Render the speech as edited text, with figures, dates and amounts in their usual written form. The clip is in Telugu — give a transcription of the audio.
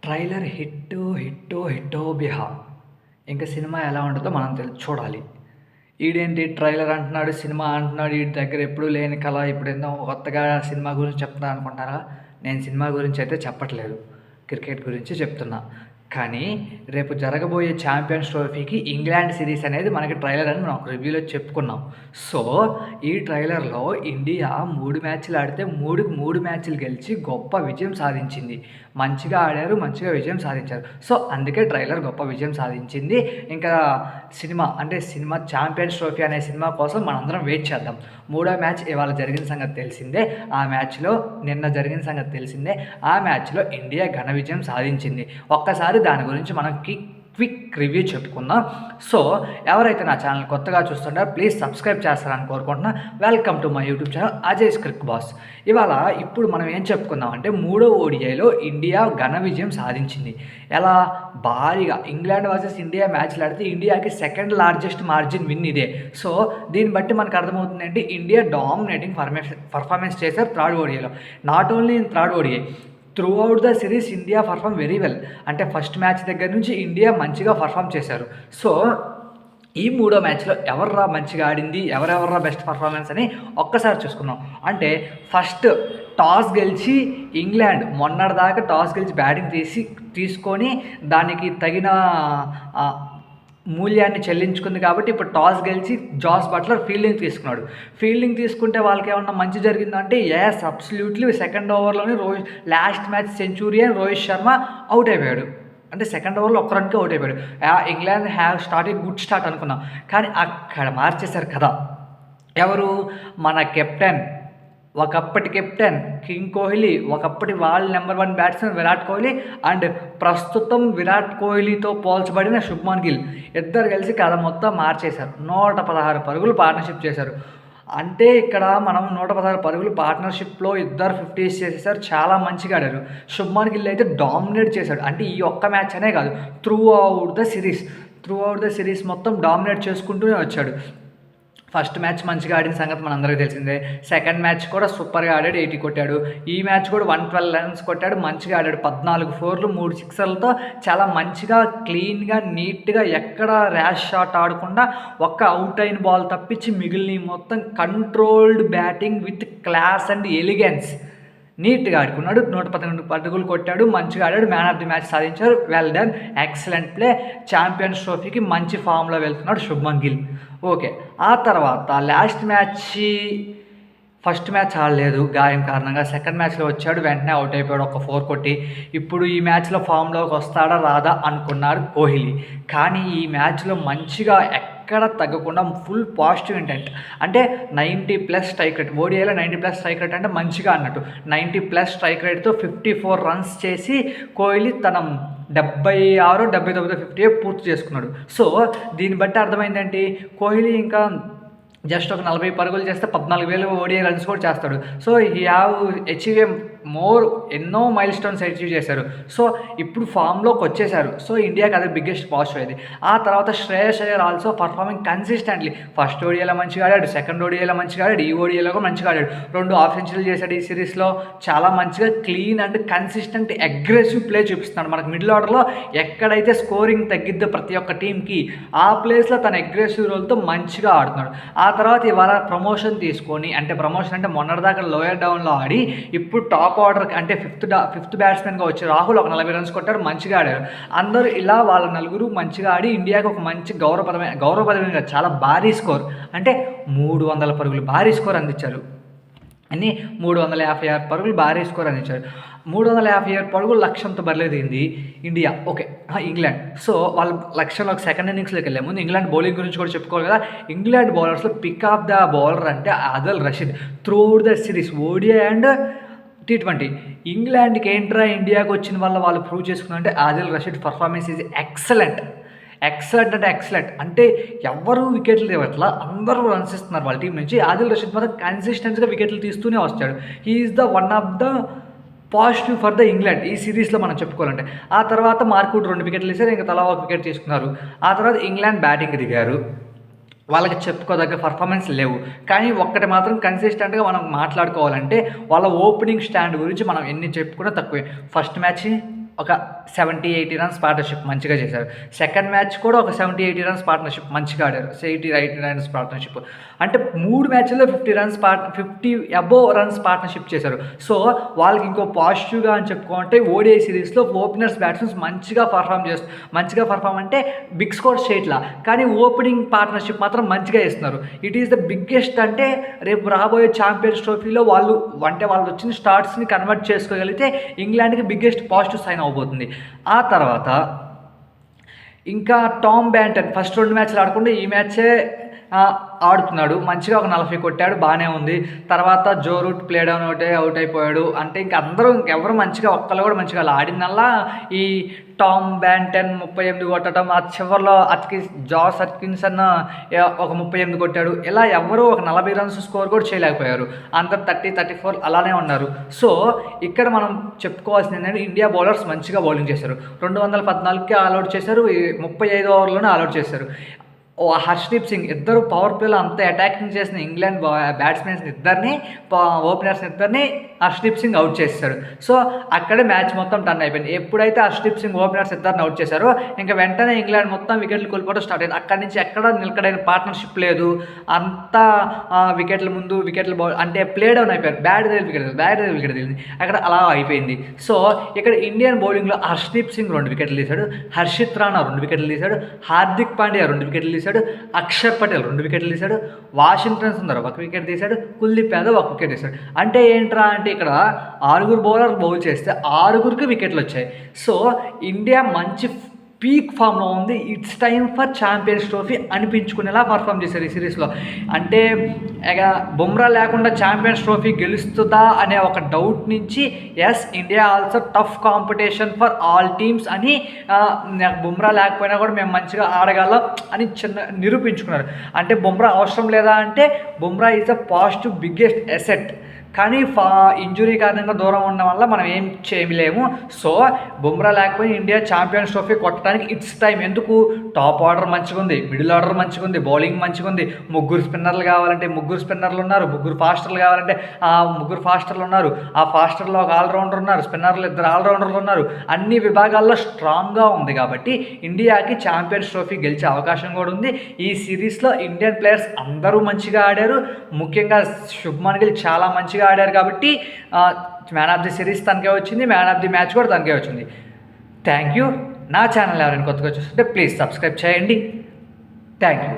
ట్రైలర్ హిట్టో హిట్టో హిట్టో బిహా. ఇంక సినిమా ఎలా ఉంటుందో మనం చూడాలి. ఈడేంటి ట్రైలర్ అంటున్నాడు, సినిమా అంటున్నాడు, ఈడి దగ్గర ఎప్పుడూ లేని కళ ఇప్పుడేందో కొత్తగా సినిమా గురించి చెప్తున్నా అనుకుంటున్నారా? నేను సినిమా గురించి అయితే చెప్పట్లేదు. క్రికెట్ గురించి చెప్తున్నా. కానీ రేపు జరగబోయే ఛాంపియన్స్ ట్రోఫీకి ఇంగ్లాండ్ సిరీస్ అనేది మనకి ట్రైలర్ అని మనం ఒక రివ్యూలో చెప్పుకున్నాం. సో ఈ ట్రైలర్‌లో ఇండియా 3 మ్యాచ్‌లు ఆడితే 3కి 3 మ్యాచ్‌లు గెలిచి గొప్ప విజయం సాధించింది. మంచిగా ఆడారు, మంచిగా విజయం సాధించారు. సో అందుకే ట్రైలర్ గొప్ప విజయం సాధించింది. ఇంకా సినిమా ఛాంపియన్స్ ట్రోఫీ అనే సినిమా కోసం మనందరం వెయిట్ చేద్దాం. మూడో మ్యాచ్ ఇవాళ జరిగిన సంగతి తెలిసిందే. నిన్న జరిగిన సంగతి తెలిసిందే. ఆ మ్యాచ్‌లో ఇండియా ఘన విజయం సాధించింది. ఒక్కసారి దాని గురించి మనం క్విక్ రివ్యూ చెప్పుకుందాం. సో ఎవరైతే నా ఛానల్ కొత్తగా చూస్తుంటారో ప్లీజ్ సబ్స్క్రైబ్ చేస్తారని కోరుకుంటున్నా. Welcome to my YouTube channel Ajay స్క్రిక్ బాస్. ఇప్పుడు మనం ఏం చెప్పుకుందాం అంటే, మూడో ఓడిఐలో ఇండియా ఘన విజయం సాధించింది. ఎలా? భారీగా ఇంగ్లాండ్ వర్సెస్ ఇండియా మ్యాచ్లు ఆడితే ఇండియాకి సెకండ్ లార్జెస్ట్ మార్జిన్ విన్ ఇదే. సో దీన్ని బట్టి మనకు అర్థమవుతుంది ఏంటి, ఇండియా డామినేటింగ్ పర్ఫార్మెన్స్ చేశారు థర్డ్ ఓడిఐలో. Not only in third ODI, throughout the series India perform very well. అంటే ఫస్ట్ మ్యాచ్ దగ్గర నుంచి ఇండియా మంచిగా పర్ఫామ్ చేశారు. సో ఈ మూడో మ్యాచ్లో ఎవర్రా మంచిగా ఆడింది, ఎవరెవర్రా బెస్ట్ పర్ఫార్మెన్స్ అని ఒక్కసారి చూసుకుందాం. అంటే ఫస్ట్ టాస్ గెలిచి ఇంగ్లాండ్ మొన్నటిదాకా టాస్ గెలిచి బ్యాటింగ్ తీసుకొని దానికి తగిన మూల్యాన్ని చెల్లించుకుంది. కాబట్టి ఇప్పుడు టాస్ గెలిచి జాస్ బట్లర్ ఫీల్డింగ్ తీసుకుంటే వాళ్ళకి ఏమన్నా మంచి జరిగిందంటే ఎస్, అబ్సల్యూట్లీ. సెకండ్ ఓవర్లోనే last match centurion Rohit Sharma out అయిపోయాడు. అంటే సెకండ్ ఓవర్లో ఒక్క రన్కే అవుట్ అయిపోయాడు. ఇంగ్లాండ్ గుడ్ స్టార్ట్ అనుకున్నాం, కానీ అక్కడ మార్చేశారు కదా. ఎవరు? మన కెప్టెన్, ఒకప్పటి కెప్టెన్ కింగ్ కోహ్లీ, ఒకప్పటి world number 1 batsmen Virat Kohli, and ప్రస్తుతం విరాట్ కోహ్లీతో పోల్చబడిన శుభ్మన్ గిల్ ఇద్దరు కలిసి కథ మొత్తం మార్చేశారు. 116 పరుగులు పార్ట్నర్షిప్ చేశారు. అంటే ఇక్కడ మనం 116 పరుగులు పార్ట్నర్షిప్లో ఇద్దరు 50s చేసేసారు. చాలా మంచిగా ఆడారు. శుభ్మన్ గిల్ అయితే డామినేట్ చేశాడు. అంటే ఈ ఒక్క మ్యాచ్ అనే కాదు, త్రూ అవుట్ ద సిరీస్ మొత్తం డామినేట్ చేసుకుంటూనే వచ్చాడు. ఫస్ట్ మ్యాచ్ మంచిగా ఆడిన సంగతి మనందరికీ తెలిసిందే. సెకండ్ మ్యాచ్ కూడా సూపర్గా ఆడాడు, 80 కొట్టాడు. ఈ మ్యాచ్ కూడా 112 రన్స్ కొట్టాడు, మంచిగా ఆడాడు. 14 4లు 3 6లతో చాలా మంచిగా క్లీన్గా నీట్గా ఎక్కడ ర్యాష్ షాట్ ఆడకుండా ఒక్క అవుట్ అయిన బాల్ తప్పించి మిగిలిన మొత్తం controlled batting with class and elegance నీట్గా ఆడుకున్నాడు. 111 పరుగులు కొట్టాడు, మంచిగా ఆడాడు. మ్యాన్ ఆఫ్ ది మ్యాచ్ సాధించారు. Well done, excellent play. Champions ట్రోఫీకి మంచి ఫామ్లో వెళ్తున్నాడు శుభ్మన్ గిల్. ఓకే, ఆ తర్వాత ఫస్ట్ మ్యాచ్ ఆడలేదు గాయం కారణంగా. సెకండ్ మ్యాచ్లో వచ్చాడు, వెంటనే అవుట్ అయిపోయాడు, ఒక 4 కొట్టి. ఇప్పుడు ఈ మ్యాచ్లో ఫామ్లోకి వస్తాడా రాదా అనుకున్నారు కోహ్లీ. కానీ ఈ మ్యాచ్లో మంచిగా ఎక్కడ తగ్గకుండా ఫుల్ పాజిటివ్ ఇంటెంట్, అంటే 90+ స్ట్రైక్ రేట్. ఓడిఐలో 90+ స్ట్రైక్ రేట్ అంటే మంచిగా అన్నట్టు. 90+ స్ట్రైక్ రేట్తో 54 రన్స్ చేసి కోహ్లీ తన 76 79 50 పూర్తి చేసుకున్నాడు. సో దీన్ని బట్టి అర్థమైందేంటి, కోహ్లీ ఇంకా జస్ట్ ఒక 40 పరుగులు చేస్తే 14,000 ఓడిఐ రన్స్ కూడా చేస్తాడు. సో హీ హ్యావ్ అచీవ్ ఎన్నో మైల్ స్టోన్స్ అచీవ్ చేశారు. సో ఇప్పుడు ఫామ్లోకి వచ్చేసారు. సో ఇండియాకి అదే బిగ్గెస్ట్ పాజిటివ్ అది. ఆ తర్వాత Shreyas Iyer also performing consistently. First ఓడిఐలో మంచిగా ఆడాడు, సెకండ్ ఓడిఐలో మంచిగా ఆడాడు, ఈ ఓడిఐలో కూడా మంచిగా ఆడాడు. 2 హాఫ్ సెంచరీలు చేశాడు ఈ సిరీస్లో. చాలా మంచిగా clean and consistent aggressive play చూపిస్తున్నాడు. మనకు మిడిల్ ఆర్డర్లో ఎక్కడైతే స్కోరింగ్ తగ్గిద్దో ప్రతి ఒక్క టీంకి, ఆ ప్లేస్లో తన అగ్రెసివ్ రోల్తో మంచిగా ఆడుతున్నాడు. ఆ తర్వాత ఇవాళ ప్రమోషన్ అంటే మొన్నటిదాకా లోయర్ డౌన్లో ఆడి ఇప్పుడు టాప్ ఆర్డర్ అంటే ఫిఫ్త్ బ్యాట్స్మెన్గా వచ్చి రాహుల్ ఒక 40 రన్స్ కొట్టాడు, మంచిగా ఆడారు. అందరూ ఇలా వాళ్ళ నలుగురు మంచిగా ఆడి ఇండియాకి ఒక మంచి గౌరవపరమైన చాలా భారీ స్కోర్, అంటే 300 పరుగులు భారీ స్కోర్ అందించారు. 356 పరుగులు భారీ స్కోర్ అందించారు. 356 పరుగులు లక్ష్యంతో బరిలేదింది ఇండియా. Okay, England. సో వాళ్ళ లక్ష్యంలో ఒక సెకండ్ ఇన్నింగ్స్లోకి వెళ్ళే ముందు ఇంగ్లాండ్ బౌలింగ్ గురించి కూడా చెప్పుకోవాలి కదా. ఇంగ్లాండ్ బౌలర్స్లో పిక్ ఆఫ్ ద బౌలర్ అంటే Adil Rashid. Throughout the series ODI and T20 ఇంగ్లాండ్కి ఏంట్రా ఇండియాకి వచ్చిన వల్ల వాళ్ళు ప్రూవ్ చేసుకున్నారంటే Adil Rashid performance is excellent. అంటే ఎవరు వికెట్లు తేవట్లా, అందరూ రన్స్ ఇస్తున్నారు వాళ్ళ టీం నుంచి. ఆదిల్ రషీద్ మాత్రం కన్సిస్టెన్సీగా వికెట్లు తీస్తూనే వస్తాడు. He is the one of the positive for the England ఈ సిరీస్లో మనం చెప్పుకోవాలంటే. ఆ తర్వాత మార్కుడ్ 2 వికెట్లు వేసారు, ఇంకా తలా 1 వికెట్ తీసుకున్నారు. ఆ తర్వాత ఇంగ్లాండ్ బ్యాటింగ్ దిగారు. వాళ్ళకి చెప్పుకోదగ్గ పర్ఫార్మెన్స్ లేవు. కానీ ఒక్కటి మాత్రం కన్సిస్టెంట్గా మనం మాట్లాడుకోవాలంటే వాళ్ళ ఓపెనింగ్ స్టాండ్ గురించి మనం ఎన్ని చెప్పుకున్నా తక్కువే. ఫస్ట్ మ్యాచ్ ఒక 70-80 రన్స్ పార్ట్నర్షిప్ మంచిగా చేశారు. సెకండ్ మ్యాచ్ కూడా ఒక 70-80 రన్స్ పార్ట్నర్షిప్ మంచిగా ఆడారు. 80-80 రన్స్ పార్ట్నర్షిప్. అంటే 3 మ్యాచ్‌ల్లో 50 అబోవ్ రన్స్ పార్ట్నర్షిప్ చేశారు. సో, వాళ్ళకి ఇంకో పాజిటివ్‌గా అని చెప్పుకోవాలంటే ఓడిఐ సిరీస్‌లో ఓపెనర్స్, బ్యాట్స్‌మెన్స్ మంచిగా పర్ఫార్మ్ అంటే బిగ్ స్కోర్స్ చేయట్లా. కానీ ఓపెనింగ్ పార్ట్నర్షిప్ మాత్రం మంచిగా ఇస్తున్నారు. It is the biggest. అంటే రేపు రాబోయే ఛాంపియన్స్ ట్రోఫీలో వాళ్ళు వచ్చిన స్టార్ట్స్‌ని కన్వర్ట్ చేసుకోగలిగితే ఇంగ్లాండ్‌కి బిగ్గెస్ట్ పాజిటివ్ సైన్ అవ్వబోతుంది. ఆ తర్వాత ఇంకా టామ్ బ్యాంటన్ ఫస్ట్ 2 మ్యాచ్‌లు ఆడకుండా ఈ మ్యాచే ఆడుతున్నాడు. మంచిగా ఒక 40 కొట్టాడు, బాగానే ఉంది. తర్వాత Joe Root play down out అయిపోయాడు. అంటే ఇంకెవరు మంచిగా ఒక్కళ్ళు కూడా మంచిగా ఆడిందల్లా ఈ టామ్ బ్యాంటన్ 38 కొట్టడం, ఆ చివరిలో జాస్ అట్కిన్సన్ ఒక 38 కొట్టాడు. ఇలా ఎవరు ఒక 40 రన్స్ స్కోర్ కూడా చేయలేకపోయారు. అందరు 30-34 అలానే ఉన్నారు. సో, ఇక్కడ మనం చెప్పుకోవాల్సింది ఏంటంటే ఇండియా బౌలర్స్ మంచిగా బౌలింగ్ చేశారు. 214కి ఆల్అౌట్ చేశారు. 35 ఓవర్లోనే ఆల్అౌట్ చేశారు. హర్షదీప్ సింగ్ ఇద్దరు పవర్ ప్లేలో అంత అటాకింగ్ చేసిన ఇంగ్లాండ్ బ్యాట్స్మెన్స్ ఇద్దరిని, ఓపెనర్స్ ఇద్దరిని హర్షదీప్ సింగ్ అవుట్ చేశాడు. సో, అక్కడే మ్యాచ్ మొత్తం టర్న్ అయిపోయింది. ఎప్పుడైతే హర్షదీప్ సింగ్ ఓపెనర్స్ ఇద్దరిని అవుట్ చేశారో ఇంకా వెంటనే ఇంగ్లాండ్ మొత్తం వికెట్లు కోల్పోవడం స్టార్ట్ అయింది. అక్కడి నుంచి ఎక్కడ నిలకడైన పార్ట్నర్షిప్ లేదు. అంతా వికెట్ల ముందు వికెట్లు అంటే ప్లే డౌన్ అయిపోయారు. బ్యాట్ దగ్గర వికెట్ తెలియదు అక్కడ అలా అయిపోయింది. సో, ఇక్కడ ఇండియన్ బౌలింగ్లో హర్షదీప్ సింగ్ 2 వికెట్లు తీశాడు, హర్షిత్ రాణా 2 వికెట్లు తీశాడు, హార్దిక్ పాండ్యా 2 వికెట్లు తీశాడు, అక్షర్ పటేల్ 2 వికెట్లు తీశాడు, వాషింగ్టన్ సుందర్ 1 వికెట్ తీశాడు, కుల్దీప్ యాదవ్ 1 వికెట్ తీశాడు. అంటే ఏంట్రా అంటే ఇక్కడ 6 బౌలర్ బౌల్ చేస్తే 6కి వికెట్లు వచ్చాయి. సో, ఇండియా మంచి పీక్ ఫామ్లో ఉంది. It's time for champions trophy అనిపించుకునేలా పర్ఫామ్ చేశారు ఈ సిరీస్లో. అంటే బుమ్రా లేకుండా ఛాంపియన్స్ ట్రోఫీ గెలుస్తుందా అనే ఒక డౌట్ నుంచి India also tough competition for all teams అని, బుమ్రా లేకపోయినా కూడా మేము మంచిగా ఆడగలం అని నిరూపించుకున్నారు. అంటే బుమ్రా అవసరం లేదా అంటే Bumrah is a positive biggest asset. కానీ ఇంజురీ కారణంగా దూరం ఉండడం వల్ల మనం ఏం చేయలేము. సో, బుమ్రా లేకపోయి ఇండియా ఛాంపియన్స్ ట్రోఫీ కొట్టడానికి ఇట్స్ టైం. ఎందుకు? టాప్ ఆర్డర్ మంచిగా ఉంది, మిడిల్ ఆర్డర్ మంచిగా ఉంది, బౌలింగ్ మంచిగా ఉంది. 3 స్పిన్నర్లు కావాలంటే 3 స్పిన్నర్లు ఉన్నారు, 3 ఫాస్టర్లు కావాలంటే 3 ఫాస్టర్లు ఉన్నారు. ఆ ఫాస్టర్లో ఒక ఆల్రౌండర్ ఉన్నారు, స్పిన్నర్లు 2 ఆల్రౌండర్లు ఉన్నారు. అన్ని విభాగాల్లో స్ట్రాంగ్గా ఉంది కాబట్టి ఇండియాకి ఛాంపియన్స్ ట్రోఫీ గెలిచే అవకాశం కూడా ఉంది. ఈ సిరీస్లో ఇండియన్ ప్లేయర్స్ అందరూ మంచిగా ఆడారు. ముఖ్యంగా శుభ్మన్ గిల్ చాలా మంచిగా ఆడారు కాబట్టి మ్యాన్ ఆఫ్ ది సిరీస్ తనకే వచ్చింది, మ్యాన్ ఆఫ్ ది మ్యాచ్ కూడా తనకే వచ్చింది. Thank you. నా ఛానల్ ఎవరైనా కొత్తగా చూస్తుంటే ప్లీజ్ సబ్స్క్రైబ్ చేయండి. Thank you.